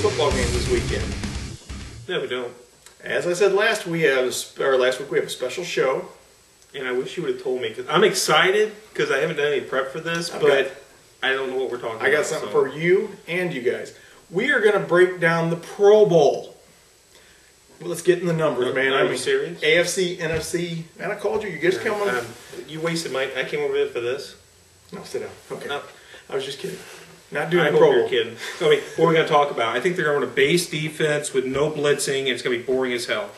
football games this weekend. No, we don't. As I said last week, we have a special show. And I wish you would have told me, because I'm excited, because I haven't done any prep for this, but I don't know what we're talking about. I got something for you and you guys. We are going to break down the Pro Bowl. Well, let's get in the numbers, man. Are you serious? AFC, NFC, and I called you. You guys come on. You wasted my... I came over here for this. No, sit down. Okay. No. I was just kidding. Not doing I Pro Bowl. you're kidding. I mean, what are we going to talk about? I think they're going to base defense with no blitzing, and it's going to be boring as hell.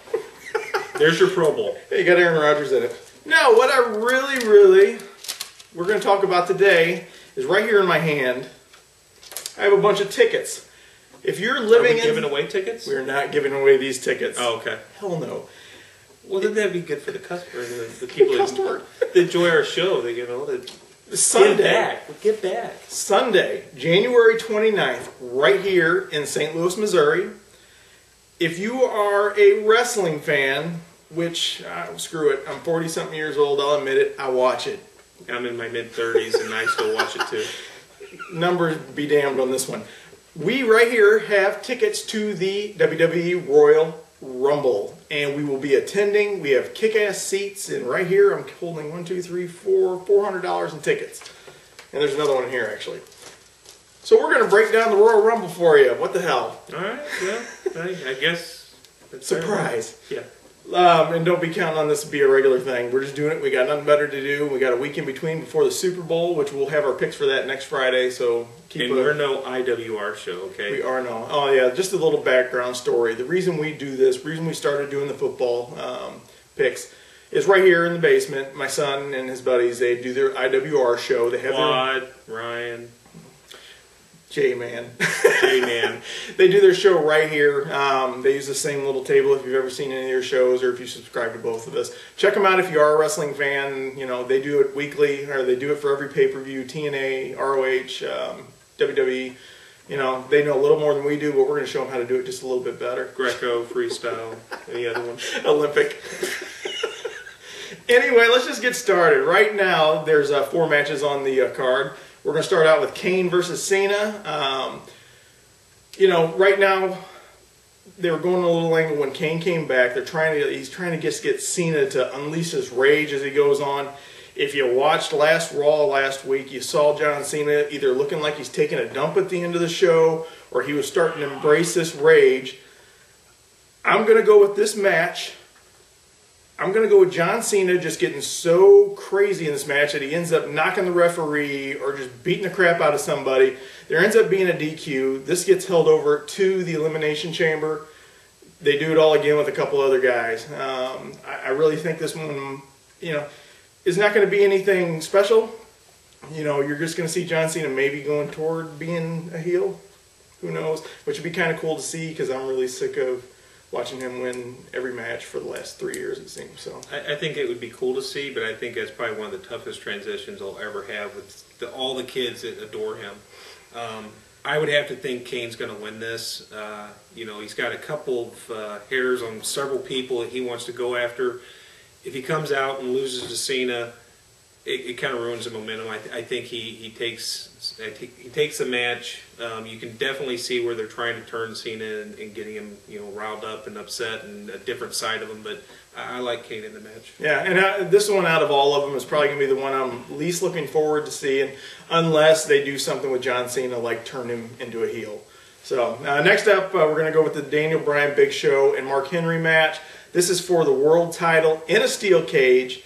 There's your Pro Bowl. Hey, you got Aaron Rodgers in it. No, what I really, we're going to talk about today is right here in my hand. I have a bunch of tickets. If you're living in... Are we giving away tickets? We're not giving away these tickets. Oh, okay. Hell no. Well, then that'd be good for the customer. The people that enjoy our show. They, Sunday. Get back. Sunday, January 29th, right here in St. Louis, Missouri. If you are a wrestling fan, which, screw it, I'm 40-something years old, I'll admit it, I watch it. I'm in my mid-30s and I still watch it too. Numbers be damned on this one. We right here have tickets to the WWE Royal Rumble, and we will be attending. We have kick-ass seats, and right here I'm holding $400 in tickets. And there's another one in here, actually. So we're going to break down the Royal Rumble for you. What the hell? All right, yeah, I guess. Surprise. Yeah. And don't be counting on this to be a regular thing. We're just doing it. We got nothing better to do. We got a week in between before the Super Bowl, which we'll have our picks for that next Friday. So we're no IWR show, okay? We are no. Oh yeah, just a little background story. The reason we do this, the reason we started doing the football picks, is right here in the basement. My son and his buddies, they do their IWR show. They have Ryan. J-Man. J-Man. They do their show right here. They use the same little table if you've ever seen any of their shows or if you subscribe to both of us. Check them out if you are a wrestling fan. You know, they do it weekly, or they do it for every pay-per-view, TNA, ROH, WWE. You know, they know a little more than we do, but we're going to show them how to do it just a little bit better. Greco, freestyle, any other one? Olympic. Anyway, let's just get started. Right now, there's 4 matches on the card. We're going to start out with Kane versus Cena. You know, right now they were going a little angle when Kane came back. He's trying to just get Cena to unleash his rage as he goes on. If you watched Raw last week, you saw John Cena either looking like he's taking a dump at the end of the show or he was starting to embrace this rage. I'm going to go with this match. I'm going to go with John Cena just getting so crazy in this match that he ends up knocking the referee or just beating the crap out of somebody. There ends up being a DQ. This gets held over to the Elimination Chamber. They do it all again with a couple other guys. I really think this one, you know, is not going to be anything special. You know, you're just going to see John Cena maybe going toward being a heel. Who knows? Which would be kind of cool to see because I'm really sick of watching him win every match for the last 3 years, it seems. So I think it would be cool to see, but I think that's probably one of the toughest transitions I'll ever have with all the kids that adore him. I would have to think Kane's going to win this. You know, he's got a couple of hairs on several people that he wants to go after. If he comes out and loses to Cena, it kind of ruins the momentum. I think he takes the match. You can definitely see where they're trying to turn Cena and getting him, you know, riled up and upset and a different side of him. But I like Kane in the match. Yeah, and this one out of all of them is probably going to be the one I'm least looking forward to seeing, unless they do something with John Cena like turn him into a heel. So next up, we're going to go with the Daniel Bryan, Big Show, and Mark Henry match. This is for the world title in a steel cage.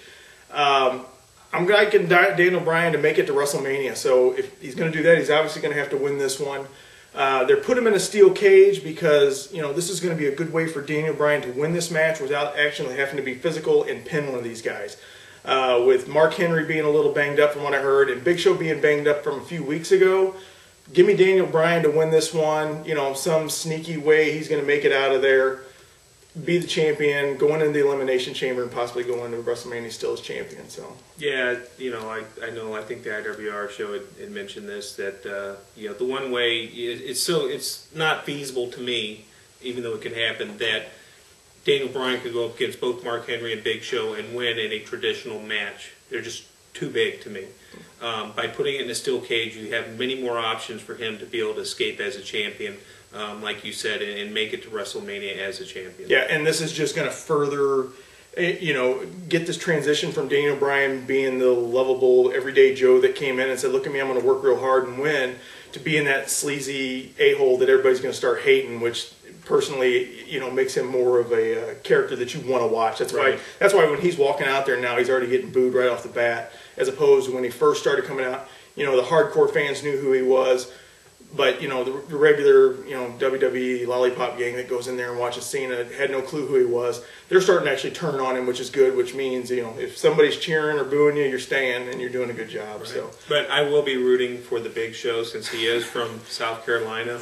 I'm liking Daniel Bryan to make it to WrestleMania, so if he's going to do that, he's obviously going to have to win this one. They're put him in a steel cage because, you know, this is going to be a good way for Daniel Bryan to win this match without actually having to be physical and pin one of these guys. With Mark Henry being a little banged up from what I heard, and Big Show being banged up from a few weeks ago, give me Daniel Bryan to win this one. You know, some sneaky way he's going to make it out of there, be the champion, go into the Elimination Chamber, and possibly go into WrestleMania still as champion. So yeah, you know, I think the IWR show had mentioned this, that you know, the one way it's not feasible to me, even though it could happen, that Daniel Bryan could go up against both Mark Henry and Big Show and win in a traditional match. They're just too big to me. By putting it in a steel cage, you have many more options for him to be able to escape as a champion. like you said, and make it to WrestleMania as a champion. Yeah, and this is just going to further, get this transition from Daniel Bryan being the lovable everyday Joe that came in and said, "Look at me, I'm going to work real hard and win," to being that sleazy a-hole that everybody's going to start hating, which personally, makes him more of a character that you want to watch. That's right. why when he's walking out there now, he's already getting booed right off the bat, as opposed to when he first started coming out. The hardcore fans knew who he was, but the regular WWE lollipop gang that goes in there and watches Cena had no clue who he was. They're starting to actually turn on him, which is good. Which means if somebody's cheering or booing you, you're staying and you're doing a good job. Right. So, but I will be rooting for the Big Show since he is from South Carolina.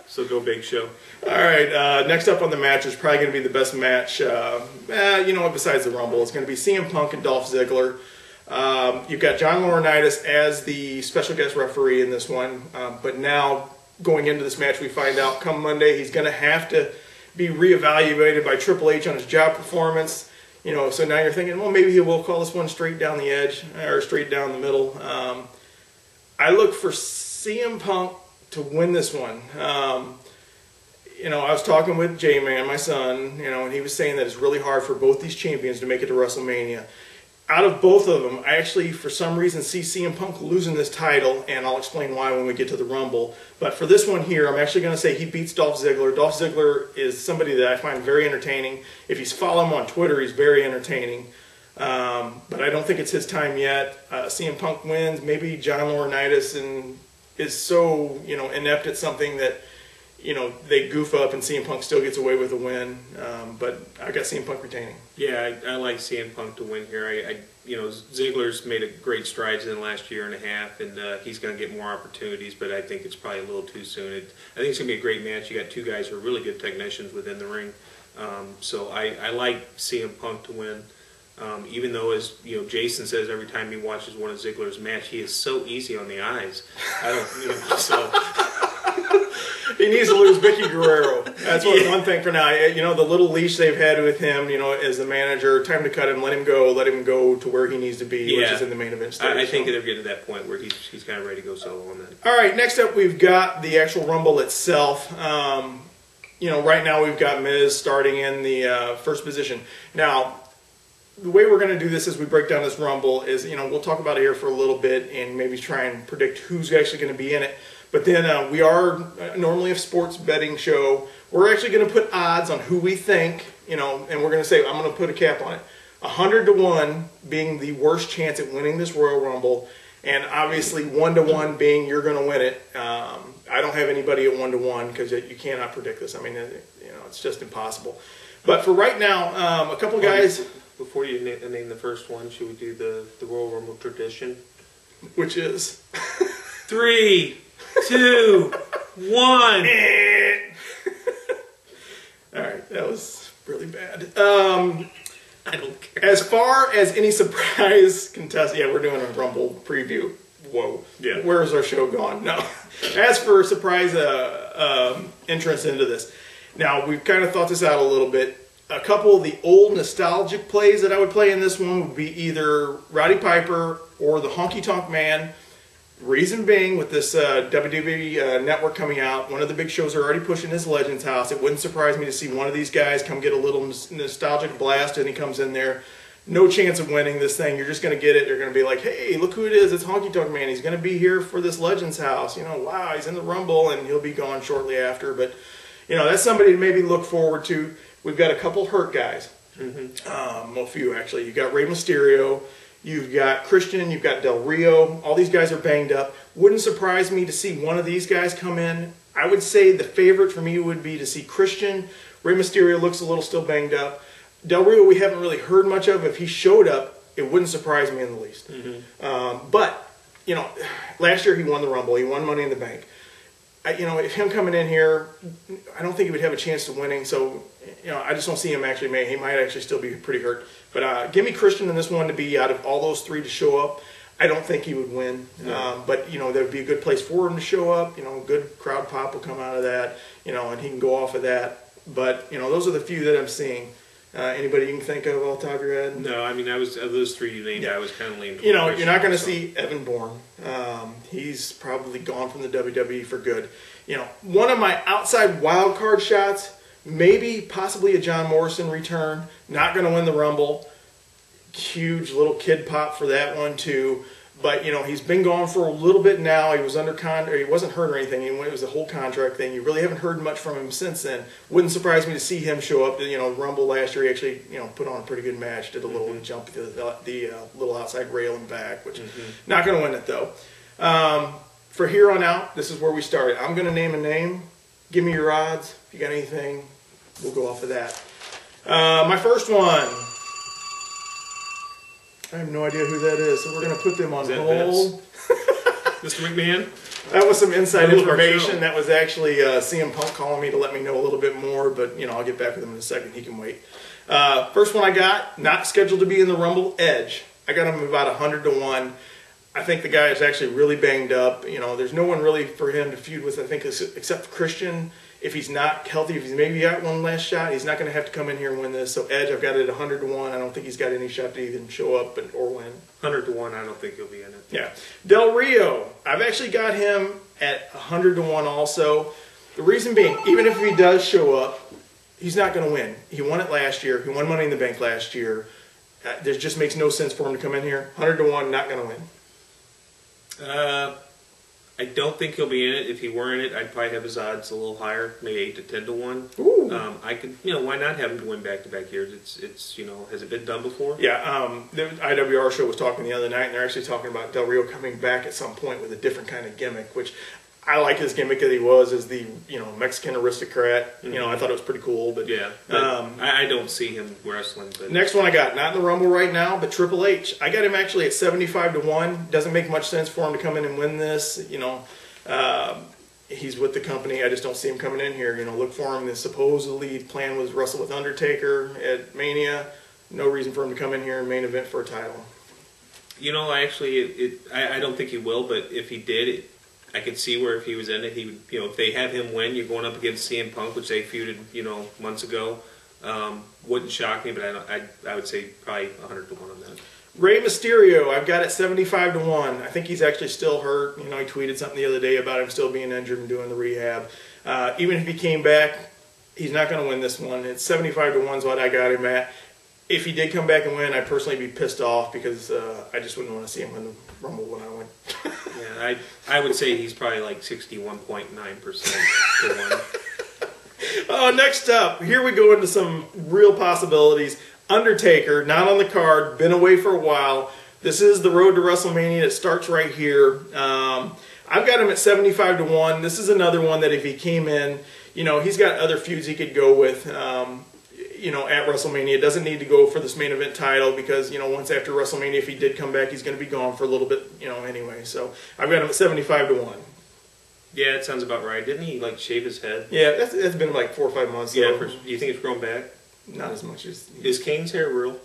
So go Big Show. All right, next up on the match is probably going to be the best match, besides the Rumble. It's going to be CM Punk and Dolph Ziggler. You've got John Laurinaitis as the special guest referee in this one. But now, going into this match, we find out come Monday he's going to have to be reevaluated by Triple H on his job performance. So now you're thinking, well, maybe he will call this one straight down the edge or straight down the middle. I look for CM Punk to win this one. I was talking with J-Man, my son, and he was saying that it's really hard for both these champions to make it to WrestleMania. Out of both of them, I actually, for some reason, see CM Punk losing this title, and I'll explain why when we get to the Rumble. But for this one here, I'm actually going to say he beats Dolph Ziggler. Dolph Ziggler is somebody that I find very entertaining. If you follow him on Twitter, he's very entertaining. But I don't think it's his time yet. CM Punk wins. Maybe John Laurinaitis is so inept at something that they goof up and CM Punk still gets away with a win. But I got CM Punk retaining. Yeah, I like CM Punk to win here. Ziggler's made a great strides in the last year and a half, and he's going to get more opportunities, but I think it's probably a little too soon. I think it's going to be a great match. You got two guys who are really good technicians within the ring. So I like CM Punk to win. Even though, as Jason says every time he watches one of Ziggler's match, he is so easy on the eyes. He needs to lose Vicky Guerrero. That's one thing for now. The little leash they've had with him, as the manager, time to cut him, let him go to where he needs to be, which is in the main event stage. I think they're getting to that point where he's kind of ready to go solo on that. All right, next up we've got the actual Rumble itself. Right now we've got Miz starting in the first position. Now, the way we're going to do this as we break down this Rumble is, we'll talk about it here for a little bit and maybe try and predict who's actually going to be in it. But then we are normally a sports betting show. We're actually going to put odds on who we think, and we're going to say, I'm going to put a cap on it. 100-1 being the worst chance at winning this Royal Rumble, and obviously 1-1 being you're going to win it. I don't have anybody at 1-1 because you cannot predict this. I mean, it's just impossible. But for right now, a couple guys. Before you name the first one, should we do the Royal Rumble tradition? Which is 3, 2, 1. All right, that was really bad. I don't care. As far as any surprise contest, we're doing a Rumble preview. Whoa. Yeah. Where's our show gone? No. As for surprise entrance into this, now we've kind of thought this out a little bit. A couple of the old nostalgic plays that I would play in this one would be either Roddy Piper or the Honky Tonk Man. Reason being, with this WWE network coming out, one of the big shows are already pushing his Legends House. It wouldn't surprise me to see one of these guys come get a little nostalgic blast, and he comes in there. No chance of winning this thing. You're just going to get it. They're going to be like, hey, look who it is. It's Honky Tonk Man. He's going to be here for this Legends House. Wow, he's in the Rumble, and he'll be gone shortly after. But, that's somebody to maybe look forward to. We've got a couple hurt guys. A few, actually. You've got Rey Mysterio. You've got Christian. You've got Del Rio. All these guys are banged up. Wouldn't surprise me to see one of these guys come in. I would say the favorite for me would be to see Christian. Rey Mysterio looks a little still banged up. Del Rio we haven't really heard much of. If he showed up, it wouldn't surprise me in the least. But, last year he won the Rumble. He won Money in the Bank. If him coming in here, I don't think he would have a chance to winning. So, I just don't see him actually. He might actually still be pretty hurt. But give me Christian in this one to be out of all those three to show up. I don't think he would win. But, there would be a good place for him to show up. Good crowd pop will come out of that, and he can go off of that. But, those are the few that I'm seeing. Anybody you can think of off the top of your head? No, I mean, of those three you named, I was kind of leaning. You're not going to see Evan Bourne. He's probably gone from the WWE for good. You know, one of my outside wild card shots, maybe possibly a John Morrison return. Not going to win the Rumble. Huge little kid pop for that one too. But, you know, he's been gone for a little bit now. He was under he wasn't hurt or anything. It was a whole contract thing. You really haven't heard much from him since then. Wouldn't surprise me to see him show up. You know, Rumble last year, he actually, you know, put on a pretty good match. Did a little jump to the little outside rail and back, which not going to win it though. For here on out, this is where we started. I'm going to name a name. Give me your odds. If you got anything, we'll go off of that. My first one. I have no idea who that is, so we're going to put them on hold. Mr. McMahon? That was some inside information. That was actually CM Punk calling me to let me know a little bit more, but, you know, I'll get back with him in a second. He can wait. First one I got, not scheduled to be in the Rumble, Edge. I got him about 100 to 1. I think the guy is actually really banged up. You know, there's no one really for him to feud with, I think, except Christian. If he's not healthy, if he's maybe got one last shot, he's not going to have to come in here and win this. So Edge, I've got it at 100 to 1. I don't think he's got any shot to even show up or win. 100 to 1, I don't think he'll be in it. Yeah. Del Rio, I've actually got him at 100 to 1 also. The reason being, even if he does show up, he's not going to win. He won it last year. He won Money in the Bank last year. There just makes no sense for him to come in here. 100 to 1, not going to win. I don't think he'll be in it. If he were in it, I'd probably have his odds a little higher, maybe 8 to 10 to 1. Ooh. I could, you know, why not have him to win back-to-back years? It's, you know, has it been done before? Yeah, the IWR show was talking the other night, and they're actually talking about Del Rio coming back at some point with a different kind of gimmick, which I like his gimmick that he was as the, you know, Mexican aristocrat. You know, I thought it was pretty cool. But yeah, but I don't see him wrestling. But next one I got, not in the Rumble right now, but Triple H. I got him actually at 75 to 1. Doesn't make much sense for him to come in and win this. You know, he's with the company. I just don't see him coming in here. You know, look for him. The supposedly plan was wrestle with Undertaker at Mania. No reason for him to come in here and main event for a title. You know, actually, I don't think he will. But if he did, I could see where if he was in it, he would. You know, if they have him win, you're going up against CM Punk, which they feuded, you know, months ago. Wouldn't shock me, but I would say probably 100 to 1 on that. Rey Mysterio, I've got it 75 to 1. I think he's actually still hurt. You know, he tweeted something the other day about him still being injured and doing the rehab. Even if he came back, he's not going to win this one. It's 75 to 1 is what I got him at. If he did come back and win, I'd personally be pissed off because I just wouldn't want to see him win the Rumble when I win. Yeah, I would say he's probably like 61.9% to 1. Next up, here we go into some real possibilities. Undertaker, not on the card, been away for a while. This is the road to WrestleMania. It starts right here. I've got him at 75 to 1. This is another one that if he came in, you know, he's got other feuds he could go with, you know, at WrestleMania. It doesn't need to go for this main event title because, you know, once after WrestleMania, if he did come back, he's going to be gone for a little bit, you know, anyway. So I've got him at 75 to 1. Yeah, it sounds about right. Didn't he, like, shave his head? Yeah, that's been like 4 or 5 months. Yeah, do you think it's grown back? Not as much as... Is Kane's hair real?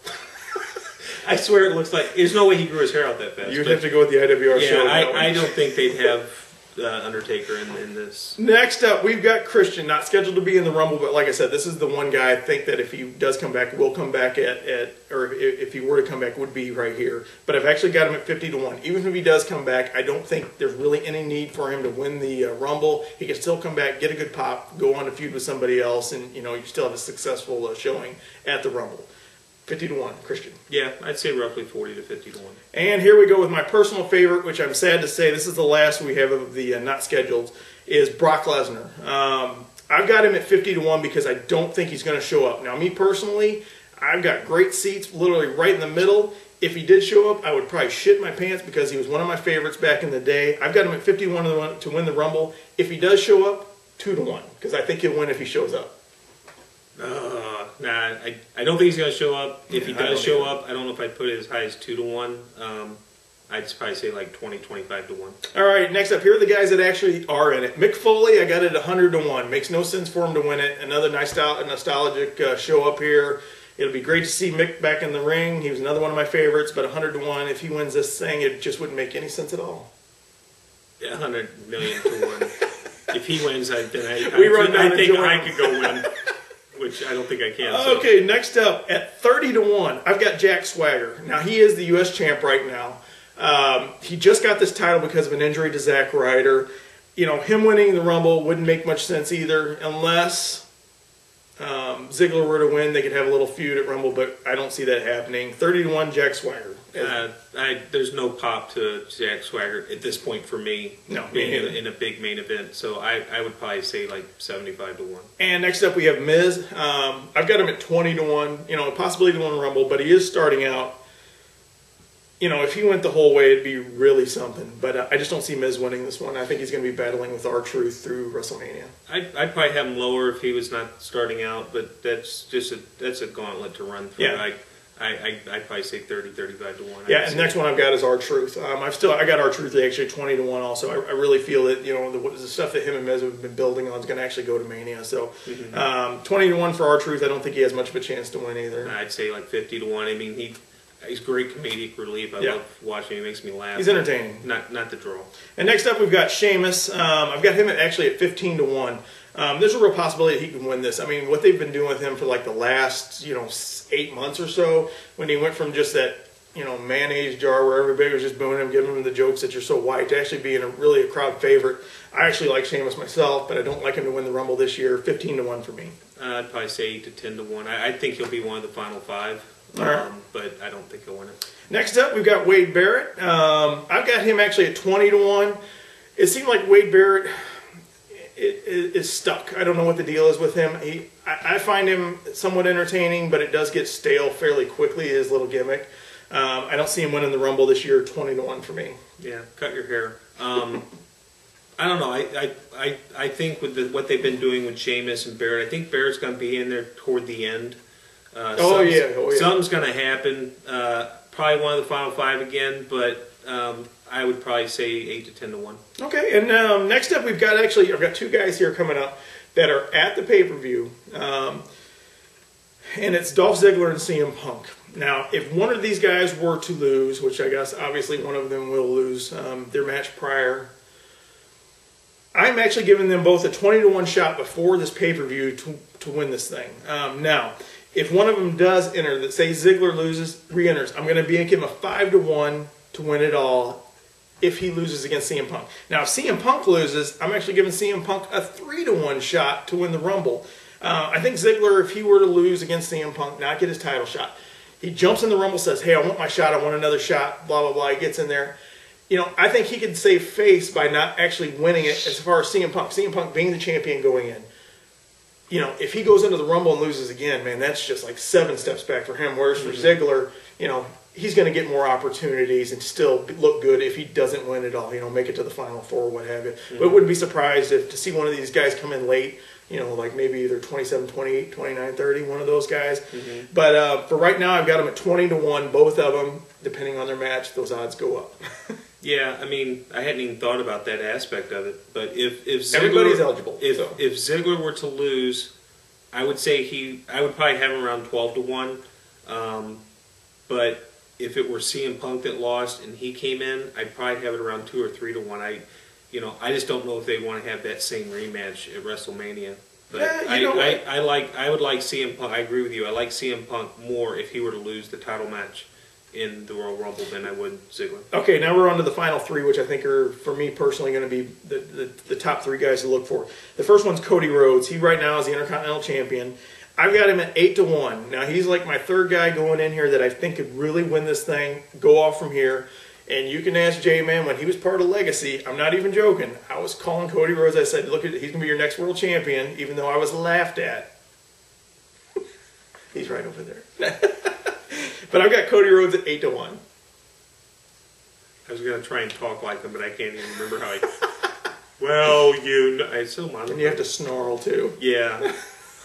I swear it looks like... There's no way he grew his hair out that fast. You'd have to go with the IWR show. Yeah, I don't think they'd have Undertaker in this. Next up, we've got Christian, not scheduled to be in the Rumble, but like I said, this is the one guy I think that if he does come back, will come back or if he were to come back, would be right here. But I've actually got him at 50 to 1. Even if he does come back, I don't think there's really any need for him to win the Rumble. He can still come back, get a good pop, go on to feud with somebody else, and, you know, you still have a successful showing at the Rumble. 50 to 1, Christian. Yeah, I'd say roughly 40 to 50 to 1. And here we go with my personal favorite, which I'm sad to say, this is the last we have of the not scheduled, is Brock Lesnar. I've got him at 50 to 1 because I don't think he's going to show up. Now, me personally, I've got great seats literally right in the middle. If he did show up, I would probably shit my pants because he was one of my favorites back in the day. I've got him at 51 to win the Rumble. If he does show up, 2 to 1 because I think he'll win if he shows up. Nah, I don't think he's going to show up. If he does show up, I don't know if I'd put it as high as 2 to 1. I'd probably say like 20, 25 to 1. All right, next up, here are the guys that actually are in it. Mick Foley, I got it at 100 to 1. Makes no sense for him to win it. Another nice nostalgic show up here. It'll be great to see Mick back in the ring. He was another one of my favorites, but 100 to 1. If he wins this thing, it just wouldn't make any sense at all. Yeah, 100 million to 1. If he wins, I think I could go win. Which I don't think I can. So. Okay, next up, at 30 to 1, I've got Jack Swagger. Now, he is the U.S. champ right now. He just got this title because of an injury to Zack Ryder. him winning the Rumble wouldn't make much sense either, unless Ziggler were to win. They could have a little feud at Rumble, but I don't see that happening. 30-1, Jack Swagger. There's no pop to Jack Swagger at this point for me. No, being in a big main event. So I would probably say like 75-1. And next up we have Miz. I've got him at 20-1. Possibly to win Rumble, but he is starting out. If he went the whole way, it'd be really something. But I just don't see Miz winning this one. I think he's going to be battling with R-Truth through WrestleMania. I'd probably have him lower if he was not starting out, but that's a gauntlet to run through. Yeah. I'd probably say 30-35-1. Yeah, and the next one I've got is R-Truth. I got R-Truth actually 20-1 also. I really feel that the stuff that him and Miz have been building on is going to actually go to Mania. So 20-1 for R-Truth. I don't think he has much of a chance to win either. I'd say like 50-1. I mean, he's great comedic relief. I love watching him. He makes me laugh. He's entertaining. Not the draw. And next up we've got Sheamus. I've got him actually at 15-1. There's a real possibility that he can win this. I mean, what they've been doing with him for like the last 8 months or so, when he went from just that mayonnaise jar where everybody was just booing him, giving him the jokes that you're so white, to actually being really a crowd favorite. I actually like Sheamus myself, but I don't like him to win the Rumble this year. 15-1 for me. I'd probably say 8-10-1. I think he'll be one of the final 5. All right. But I don't think he'll win it. Next up, we've got Wade Barrett. I've got him actually at 20-1. It seemed like Wade Barrett is stuck. I don't know what the deal is with him. I find him somewhat entertaining, but it does get stale fairly quickly, his little gimmick. I don't see him winning the Rumble this year. 20-1 for me. Yeah, cut your hair. I don't know. I think with what they've been doing with Sheamus and Barrett, I think Barrett's going to be in there toward the end. Something's going to happen. Probably one of the final 5 again, but I would probably say 8-10-1. Okay, and next up I've got 2 guys here coming up that are at the pay-per-view, and it's Dolph Ziggler and CM Punk. Now, if one of these guys were to lose, which I guess obviously one of them will lose their match prior, I'm actually giving them both a 20-1 shot before this pay-per-view to win this thing. Now, if one of them does enter, that say Ziggler loses, re-enters, I'm going to give him a 5-1 to win it all if he loses against CM Punk. Now, if CM Punk loses, I'm actually giving CM Punk a 3-1 shot to win the Rumble. I think Ziggler, if he were to lose against CM Punk, not get his title shot, he jumps in the Rumble, says, hey, I want my shot, I want another shot, blah, blah, blah. He gets in there. I think he could save face by not actually winning it as far as CM Punk. CM Punk being the champion going in. If he goes into the Rumble and loses again, man, that's just like 7 steps back for him. Whereas for Ziggler, he's going to get more opportunities and still look good if he doesn't win it all. Make it to the Final 4 or what have you. But I wouldn't be surprised to see one of these guys come in late. Like maybe either 27-28, 29-30, one of those guys. But for right now, I've got them at 20-1, both of them. Depending on their match, those odds go up. Yeah, I mean, I hadn't even thought about that aspect of it. But if Ziggler, everybody's eligible. If Ziggler were to lose, I would say I would probably have him around 12-1. But if it were CM Punk that lost and he came in, I'd probably have it around 2 or 3-1. I just don't know if they want to have that same rematch at WrestleMania. But I would like CM Punk. I agree with you. I like CM Punk more if he were to lose the title match in the Royal Rumble than I would Ziggler. Okay, now we're on to the final 3, which I think are, for me personally, going to be the top 3 guys to look for. The first one's Cody Rhodes. He right now is the Intercontinental Champion. I've got him at 8-1. Now, he's like my 3rd guy going in here that I think could really win this thing, go off from here. And you can ask J-Man, when he was part of Legacy, I'm not even joking, I was calling Cody Rhodes. I said, look, he's going to be your next world champion, even though I was laughed at. He's right over there. But I've got Cody Rhodes at 8-1. I was going to try and talk like him, but I can't even remember how well, it's so monotone. And you have to snarl, too. Yeah.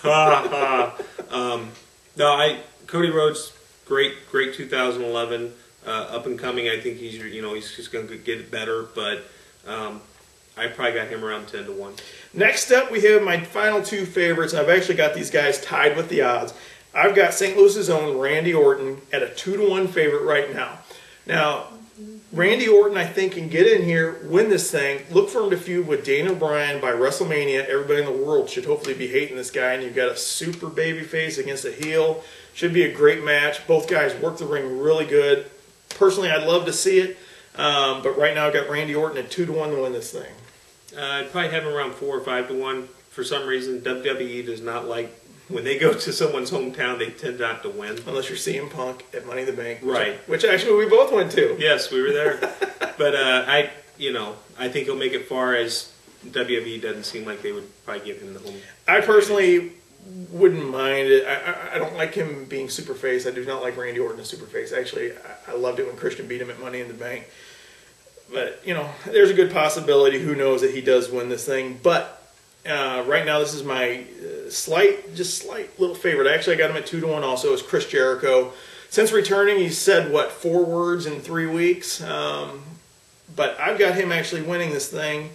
Ha, ha. Cody Rhodes, great 2011. Up and coming, I think he's just going to get better, but I probably got him around 10-1. Next up, we have my final 2 favorites. I've actually got these guys tied with the odds. I've got St. Louis's own Randy Orton at a 2-1 favorite right now. Now, Randy Orton, I think, can get in here, win this thing. Look for him to feud with Daniel Bryan by WrestleMania. Everybody in the world should hopefully be hating this guy, and you've got a super babyface against a heel. Should be a great match. Both guys work the ring really good. Personally, I'd love to see it, but right now I've got Randy Orton at 2-1 to win this thing. I'd probably have him around 4 or 5 to 1. For some reason, WWE does not like when they go to someone's hometown. They tend not to win unless you're CM Punk at Money in the Bank, right? Which actually we both went to. Yes, we were there. But I think he'll make it far, as WWE doesn't seem like they would probably give him the home. I personally wouldn't mind it. I don't like him being super face. I do not like Randy Orton as super face. Actually, I loved it when Christian beat him at Money in the Bank. But, there's a good possibility. Who knows that he does win this thing. But right now, this is my slight little favorite. Actually, I got him at 2 to 1 also. Is Chris Jericho. Since returning, he's said, 4 words in 3 weeks. But I've got him actually winning this thing.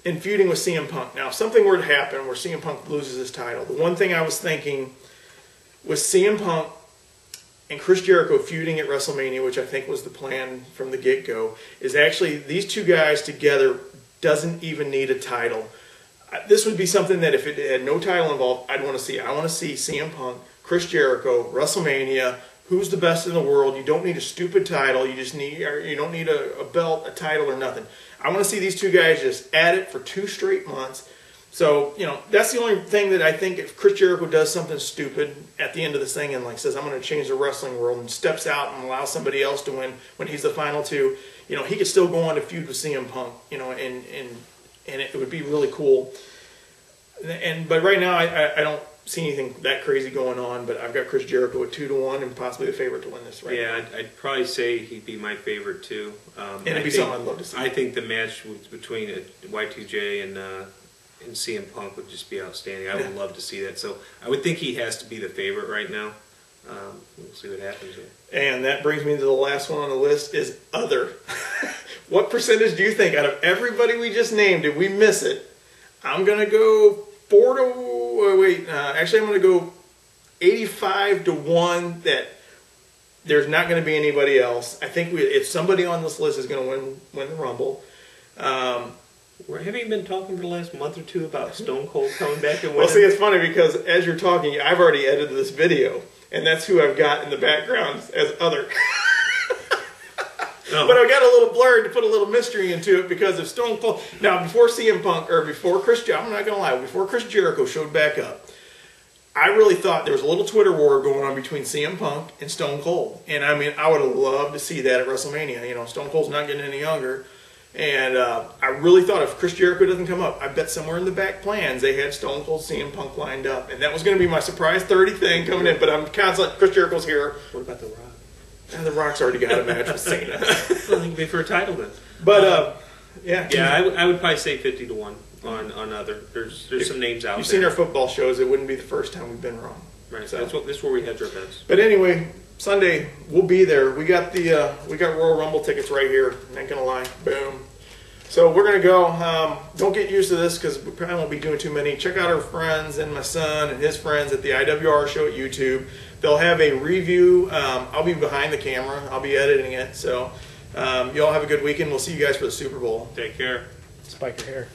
In feuding with CM Punk. Now, if something were to happen where CM Punk loses his title, the one thing I was thinking was CM Punk and Chris Jericho feuding at WrestleMania, which I think was the plan from the get-go, is actually these two guys together doesn't even need a title. This would be something that if it had no title involved, I'd want to see. I want to see CM Punk, Chris Jericho, WrestleMania. Who's the best in the world? You don't need a stupid title. You don't need a belt, a title, or nothing. I want to see these two guys just at it for 2 straight months. So, that's the only thing that I think if Chris Jericho does something stupid at the end of this thing and says, I'm going to change the wrestling world and steps out and allows somebody else to win when he's the final 2, he could still go on to feud with CM Punk, and it would be really cool. But right now, I don't see anything that crazy going on, but I've got Chris Jericho at 2 to 1 and possibly the favorite to win this right now. Yeah, I'd probably say he'd be my favorite too. And it'd be something I'd love to see. I think the match between Y2J and CM Punk would just be outstanding. I would love to see that. So I would think he has to be the favorite right now. We'll see what happens. And that brings me to the last one on the list is other. What percentage do you think out of everybody we just named did we miss it? I'm going to go 4 to... actually, I'm going to go 85 to 1 that there's not going to be anybody else. I think if somebody on this list is going to win the Rumble. Haven't you been talking for the last month or 2 about Stone Cold coming back and winning? Well, see, it's funny because as you're talking, I've already edited this video, and that's who I've got in the background as other. Oh. But I've got a little blurred to put a little mystery into it because of Stone Cold. Now, before CM Punk, or before I'm not going to lie, before Chris Jericho showed back up, I really thought there was a little Twitter war going on between CM Punk and Stone Cold. And I mean, I would have loved to see that at WrestleMania. Stone Cold's not getting any younger. And I really thought if Chris Jericho doesn't come up, I bet somewhere in the back plans they had Stone Cold CM Punk lined up. And that was going to be my surprise 30 thing coming in. But I'm constantly, Chris Jericho's here. What about The Rock? The Rock's already got a match with Cena. Well, he could be for a title then. But, yeah. Yeah, I would probably say 50 to 1 on other. There's some names out there. You've seen our football shows. It wouldn't be the first time we've been wrong. Right. So that's where we hedge our bets. But anyway, Sunday, we'll be there. We got Royal Rumble tickets right here. Ain't gonna lie. Boom. So we're going to go. Don't get used to this because we probably won't be doing too many. Check out our friends and my son and his friends at the IWR show at YouTube. They'll have a review. I'll be behind the camera. I'll be editing it. So you all have a good weekend. We'll see you guys for the Super Bowl. Take care. Spike your hair.